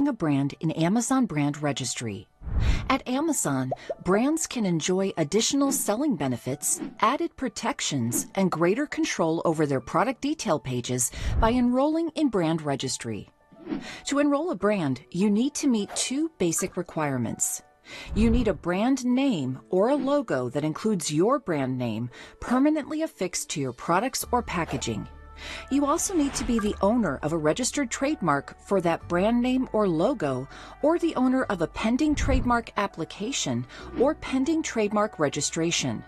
enrolling a brand in Amazon Brand Registry. At Amazon, brands can enjoy additional selling benefits, added protections, and greater control over their product detail pages by enrolling in Brand Registry. To enroll a brand, you need to meet two basic requirements. You need a brand name or a logo that includes your brand name permanently affixed to your products or packaging. You also need to be the owner of a registered trademark for that brand name or logo, or the owner of a pending trademark application or pending trademark registration.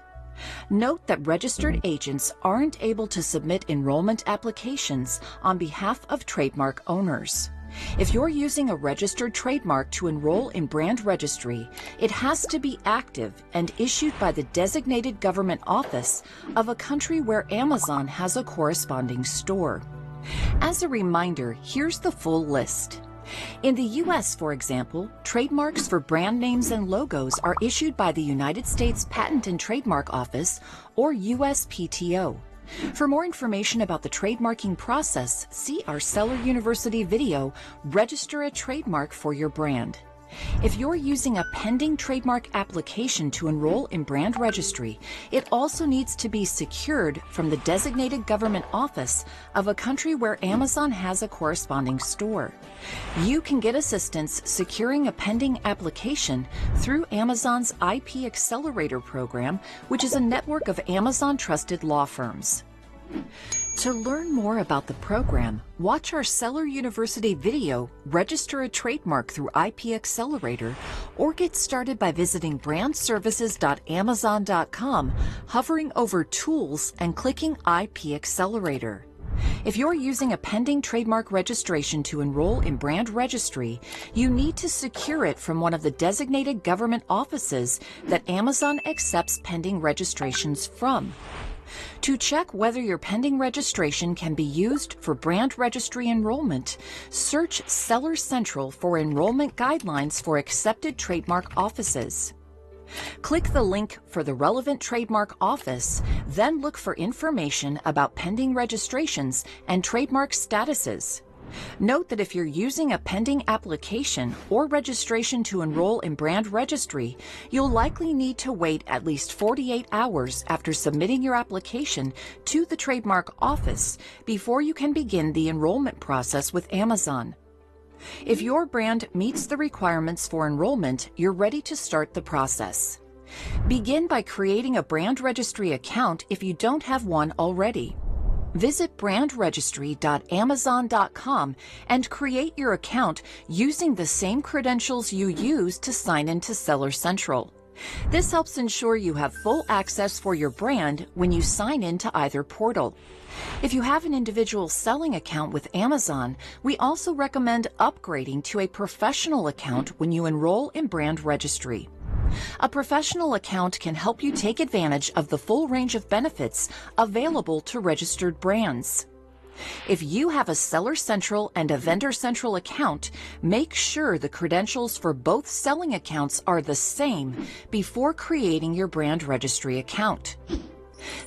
Note that registered agents aren't able to submit enrollment applications on behalf of trademark owners. If you're using a registered trademark to enroll in Brand Registry, it has to be active and issued by the designated government office of a country where Amazon has a corresponding store. As a reminder, here's the full list. In the U.S., for example, trademarks for brand names and logos are issued by the United States Patent and Trademark Office, or USPTO. For more information about the trademarking process, see our Seller University video, Register a Trademark for Your Brand. If you're using a pending trademark application to enroll in Brand Registry, it also needs to be secured from the designated government office of a country where Amazon has a corresponding store. You can get assistance securing a pending application through Amazon's IP Accelerator program, which is a network of Amazon-trusted law firms. To learn more about the program, watch our Seller University video, Register a Trademark through IP Accelerator, or get started by visiting brandservices.amazon.com, hovering over Tools and clicking IP Accelerator. If you're using a pending trademark registration to enroll in Brand Registry, you need to secure it from one of the designated government offices that Amazon accepts pending registrations from. To check whether your pending registration can be used for Brand Registry enrollment, search Seller Central for enrollment guidelines for accepted trademark offices. Click the link for the relevant trademark office, then look for information about pending registrations and trademark statuses. Note that if you're using a pending application or registration to enroll in Brand Registry, you'll likely need to wait at least 48 hours after submitting your application to the trademark office before you can begin the enrollment process with Amazon. If your brand meets the requirements for enrollment, you're ready to start the process. Begin by creating a Brand Registry account if you don't have one already. Visit brandregistry.amazon.com and create your account using the same credentials you use to sign into Seller Central. This helps ensure you have full access for your brand when you sign into either portal. If you have an individual selling account with Amazon, we also recommend upgrading to a professional account when you enroll in Brand Registry. A professional account can help you take advantage of the full range of benefits available to registered brands. If you have a Seller Central and a Vendor Central account, make sure the credentials for both selling accounts are the same before creating your Brand Registry account.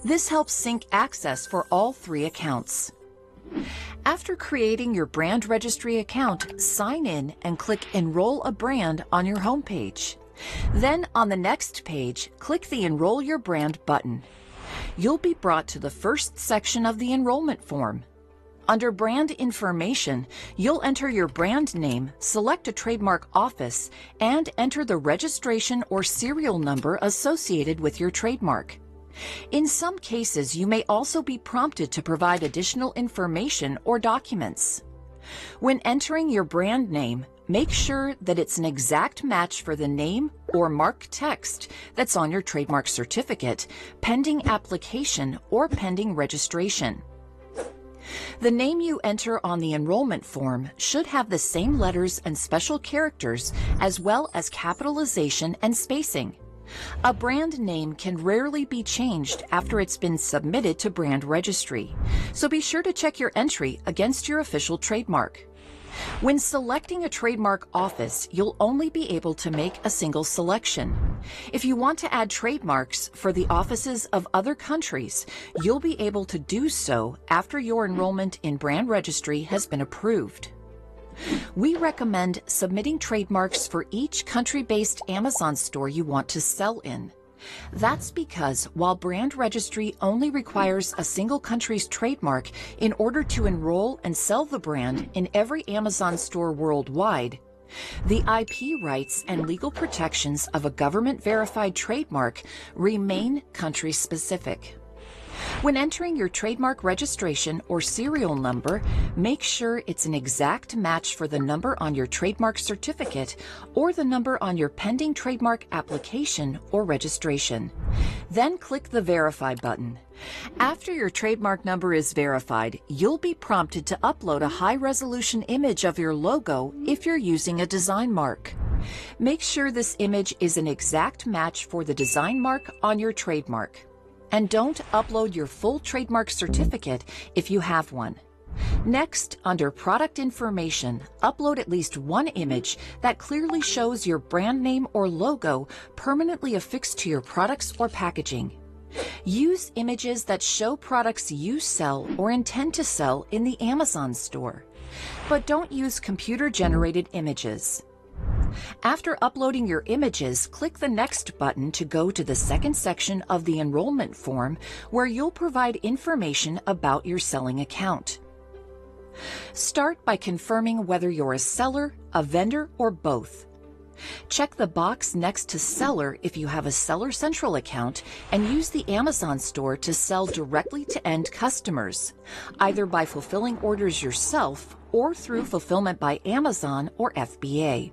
This helps sync access for all three accounts. After creating your Brand Registry account, sign in and click Enroll a Brand on your homepage. Then on the next page, click the Enroll Your Brand button. You'll be brought to the first section of the enrollment form. Under Brand Information, you'll enter your brand name, select a trademark office, and enter the registration or serial number associated with your trademark. In some cases, you may also be prompted to provide additional information or documents. When entering your brand name, make sure that it's an exact match for the name or mark text that's on your trademark certificate, pending application, or pending registration. The name you enter on the enrollment form should have the same letters and special characters as well as capitalization and spacing. A brand name can rarely be changed after it's been submitted to Brand Registry, so be sure to check your entry against your official trademark. When selecting a trademark office, you'll only be able to make a single selection. If you want to add trademarks for the offices of other countries, you'll be able to do so after your enrollment in Brand Registry has been approved. We recommend submitting trademarks for each country-based Amazon store you want to sell in. That's because while brand registry only requires a single country's trademark in order to enroll and sell the brand in every Amazon store worldwide, the IP rights and legal protections of a government-verified trademark remain country-specific. When entering your trademark registration or serial number, make sure it's an exact match for the number on your trademark certificate or the number on your pending trademark application or registration. Then click the Verify button. After your trademark number is verified, you'll be prompted to upload a high-resolution image of your logo if you're using a design mark. Make sure this image is an exact match for the design mark on your trademark. And don't upload your full trademark certificate if you have one. Next, under Product Information, upload at least one image that clearly shows your brand name or logo permanently affixed to your products or packaging. Use images that show products you sell or intend to sell in the Amazon store. But don't use computer-generated images. After uploading your images, click the Next button to go to the second section of the enrollment form where you'll provide information about your selling account. Start by confirming whether you're a seller, a vendor, or both. Check the box next to Seller if you have a Seller Central account and use the Amazon store to sell directly to end customers, either by fulfilling orders yourself or through Fulfillment by Amazon or FBA.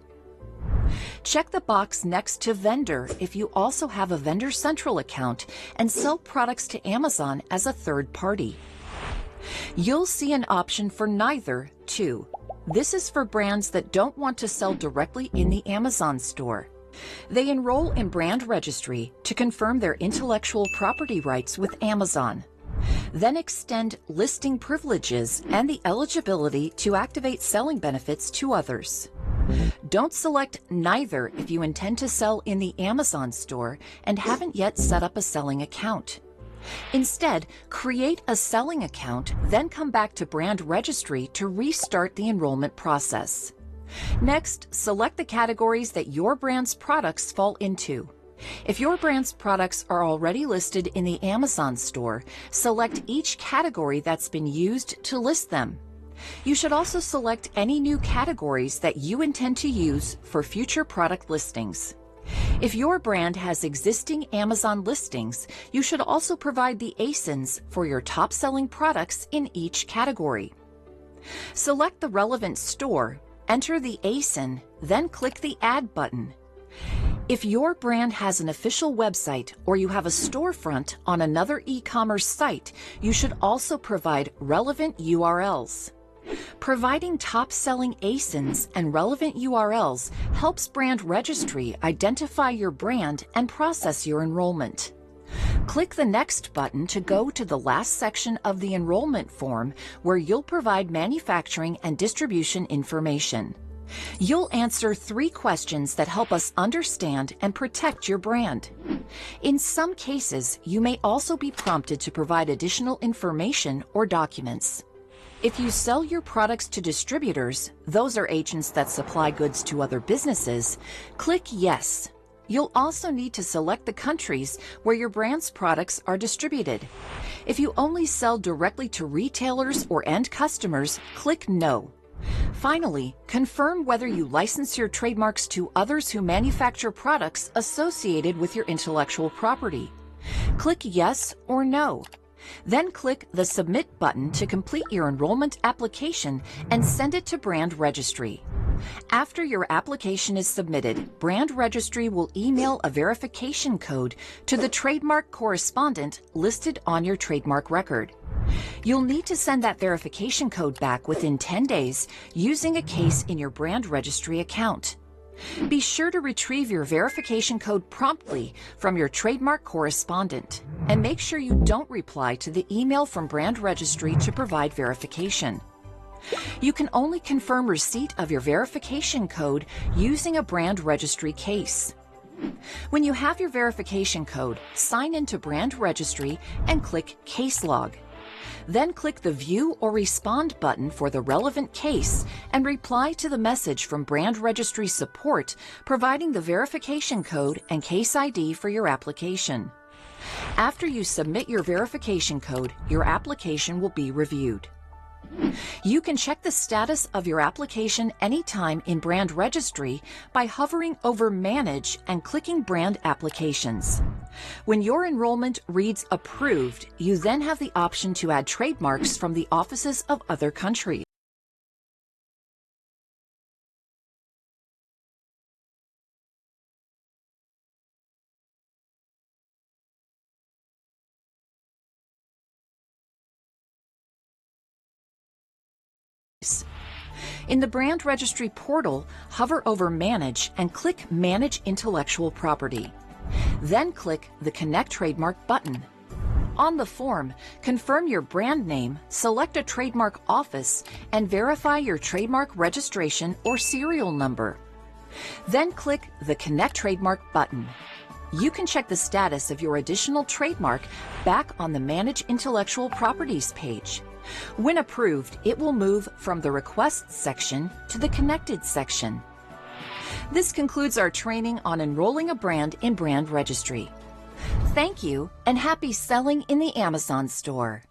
Check the box next to Vendor if you also have a Vendor Central account and sell products to Amazon as a third party. You'll see an option for Neither, too. This is for brands that don't want to sell directly in the Amazon store. They enroll in brand registry to confirm their intellectual property rights with Amazon. Then extend listing privileges and the eligibility to activate selling benefits to others. Don't select Neither if you intend to sell in the Amazon store and haven't yet set up a selling account. Instead, create a selling account, then come back to brand registry to restart the enrollment process. Next, select the categories that your brand's products fall into. If your brand's products are already listed in the Amazon store, select each category that's been used to list them. You should also select any new categories that you intend to use for future product listings. If your brand has existing Amazon listings, you should also provide the ASINs for your top-selling products in each category. Select the relevant store, enter the ASIN, then click the Add button. If your brand has an official website or you have a storefront on another e-commerce site, you should also provide relevant URLs. Providing top-selling ASINs and relevant URLs helps brand registry identify your brand and process your enrollment. Click the Next button to go to the last section of the enrollment form where you'll provide manufacturing and distribution information. You'll answer 3 questions that help us understand and protect your brand. In some cases, you may also be prompted to provide additional information or documents. If you sell your products to distributors, those are agents that supply goods to other businesses, click Yes. You'll also need to select the countries where your brand's products are distributed. If you only sell directly to retailers or end customers, click No. Finally, confirm whether you license your trademarks to others who manufacture products associated with your intellectual property. Click Yes or No. Then click the Submit button to complete your enrollment application and send it to Brand Registry. After your application is submitted, Brand Registry will email a verification code to the trademark correspondent listed on your trademark record. You'll need to send that verification code back within 10 days using a case in your Brand Registry account. Be sure to retrieve your verification code promptly from your trademark correspondent, and make sure you don't reply to the email from Brand Registry to provide verification. You can only confirm receipt of your verification code using a Brand Registry case. When you have your verification code, sign into Brand Registry and click Case Log. Then click the View or Respond button for the relevant case and reply to the message from Brand Registry Support, providing the verification code and case ID for your application. After you submit your verification code, your application will be reviewed. You can check the status of your application anytime in Brand Registry by hovering over Manage and clicking Brand Applications. When your enrollment reads Approved, you then have the option to add trademarks from the offices of other countries. In the Brand Registry portal, hover over Manage and click Manage Intellectual Property. Then click the Connect Trademark button. On the form, confirm your brand name, select a trademark office, and verify your trademark registration or serial number. Then click the Connect Trademark button. You can check the status of your additional trademark back on the Manage Intellectual Properties page. When approved, it will move from the Requests section to the Connected section. This concludes our training on enrolling a brand in Brand Registry. Thank you, and happy selling in the Amazon store.